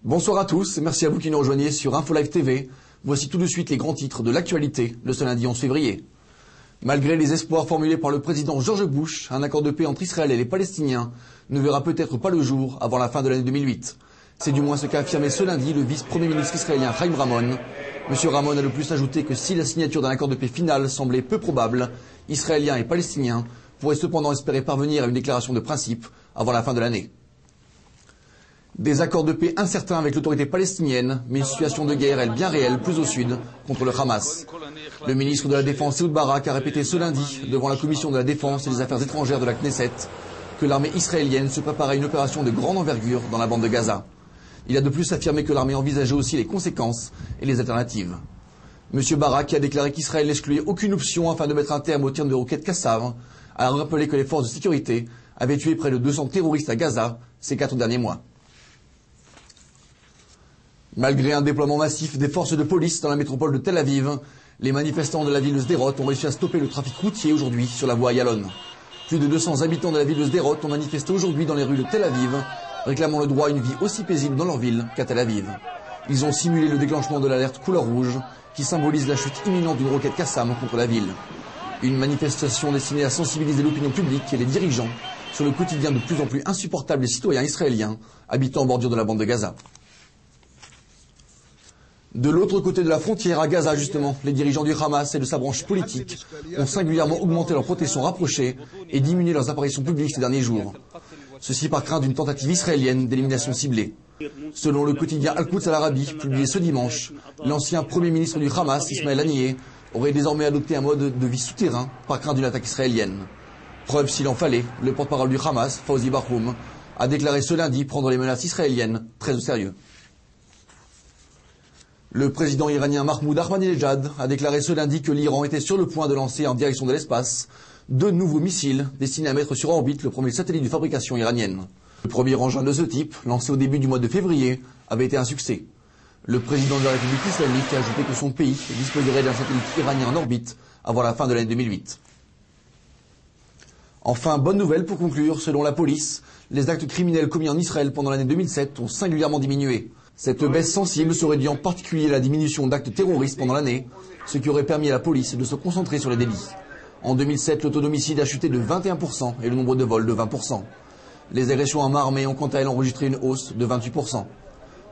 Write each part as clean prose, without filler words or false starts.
Bonsoir à tous, merci à vous qui nous rejoignez sur InfoLive TV. Voici tout de suite les grands titres de l'actualité de ce lundi 11 février. Malgré les espoirs formulés par le président George Bush, un accord de paix entre Israël et les Palestiniens ne verra peut-être pas le jour avant la fin de l'année 2008. C'est du moins ce qu'a affirmé ce lundi le vice-premier ministre israélien Chaim Ramon. Monsieur Ramon a de plus ajouté que si la signature d'un accord de paix final semblait peu probable, Israéliens et Palestiniens pourraient cependant espérer parvenir à une déclaration de principe avant la fin de l'année. Des accords de paix incertains avec l'autorité palestinienne, mais une situation de guerre, elle, bien réelle, plus au sud, contre le Hamas. Le ministre de la Défense, Ehud Barak, a répété ce lundi, devant la commission de la Défense et des Affaires étrangères de la Knesset, que l'armée israélienne se préparait à une opération de grande envergure dans la bande de Gaza. Il a de plus affirmé que l'armée envisageait aussi les conséquences et les alternatives. M. Barak a déclaré qu'Israël n'excluait aucune option afin de mettre un terme au tir de roquettes Qassav, a rappelé que les forces de sécurité avaient tué près de 200 terroristes à Gaza ces 4 derniers mois. Malgré un déploiement massif des forces de police dans la métropole de Tel Aviv, les manifestants de la ville de Sderot ont réussi à stopper le trafic routier aujourd'hui sur la voie Ayalon. Plus de 200 habitants de la ville de Sderot ont manifesté aujourd'hui dans les rues de Tel Aviv, réclamant le droit à une vie aussi paisible dans leur ville qu'à Tel Aviv. Ils ont simulé le déclenchement de l'alerte couleur rouge, qui symbolise la chute imminente d'une roquette Qassam contre la ville. Une manifestation destinée à sensibiliser l'opinion publique et les dirigeants sur le quotidien de plus en plus insupportable des citoyens israéliens habitant en bordure de la bande de Gaza. De l'autre côté de la frontière, à Gaza justement, les dirigeants du Hamas et de sa branche politique ont singulièrement augmenté leur protection rapprochée et diminué leurs apparitions publiques ces derniers jours. Ceci par crainte d'une tentative israélienne d'élimination ciblée. Selon le quotidien Al-Quds Al-Arabi, publié ce dimanche, l'ancien premier ministre du Hamas, Ismaël Haniyeh, aurait désormais adopté un mode de vie souterrain par crainte d'une attaque israélienne. Preuve s'il en fallait, le porte-parole du Hamas, Fawzi Barhoum, a déclaré ce lundi prendre les menaces israéliennes très au sérieux. Le président iranien Mahmoud Ahmadinejad a déclaré ce lundi que l'Iran était sur le point de lancer en direction de l'espace 2 nouveaux missiles destinés à mettre sur orbite le premier satellite de fabrication iranienne. Le premier engin de ce type, lancé au début du mois de février, avait été un succès. Le président de la République islamique a ajouté que son pays disposerait d'un satellite iranien en orbite avant la fin de l'année 2008. Enfin, bonne nouvelle pour conclure, selon la police, les actes criminels commis en Israël pendant l'année 2007 ont singulièrement diminué. Cette baisse sensible serait due en particulier à la diminution d'actes terroristes pendant l'année, ce qui aurait permis à la police de se concentrer sur les délits. En 2007, le taux d'homicide a chuté de 21% et le nombre de vols de 20%. Les agressions en main armée ont quant à elles enregistré une hausse de 28%.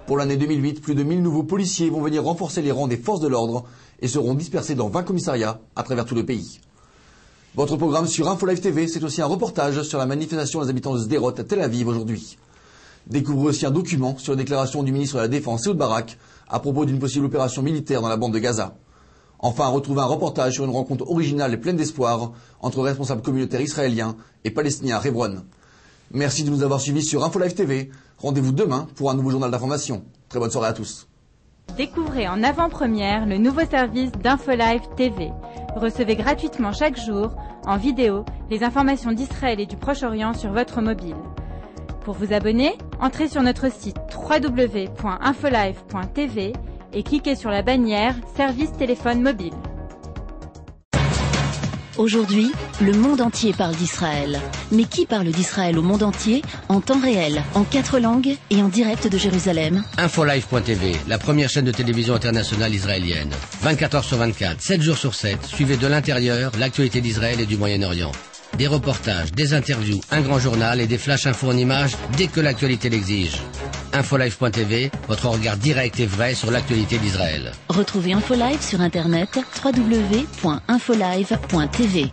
Pour l'année 2008, plus de 1000 nouveaux policiers vont venir renforcer les rangs des forces de l'ordre et seront dispersés dans 20 commissariats à travers tout le pays. Votre programme sur InfoLive TV, c'est aussi un reportage sur la manifestation des habitants de Sderot à Tel Aviv aujourd'hui. Découvrez aussi un document sur la déclaration du ministre de la Défense, Ehud Barak, à propos d'une possible opération militaire dans la bande de Gaza. Enfin, retrouvez un reportage sur une rencontre originale et pleine d'espoir entre responsables communautaires israéliens et palestiniens à Hebron. Merci de nous avoir suivis sur InfoLive TV. Rendez-vous demain pour un nouveau journal d'information. Très bonne soirée à tous. Découvrez en avant-première le nouveau service d'InfoLive TV. Recevez gratuitement chaque jour, en vidéo, les informations d'Israël et du Proche-Orient sur votre mobile. Pour vous abonner, entrez sur notre site www.infolive.tv et cliquez sur la bannière Service téléphone mobile. Aujourd'hui, le monde entier parle d'Israël. Mais qui parle d'Israël au monde entier, en temps réel, en 4 langues et en direct de Jérusalem? InfoLive.tv, la première chaîne de télévision internationale israélienne. 24 heures sur 24, 7 jours sur 7, suivez de l'intérieur l'actualité d'Israël et du Moyen-Orient. Des reportages, des interviews, un grand journal et des flash infos en images dès que l'actualité l'exige. InfoLive.tv, votre regard direct et vrai sur l'actualité d'Israël. Retrouvez InfoLive sur internet www.infolive.tv.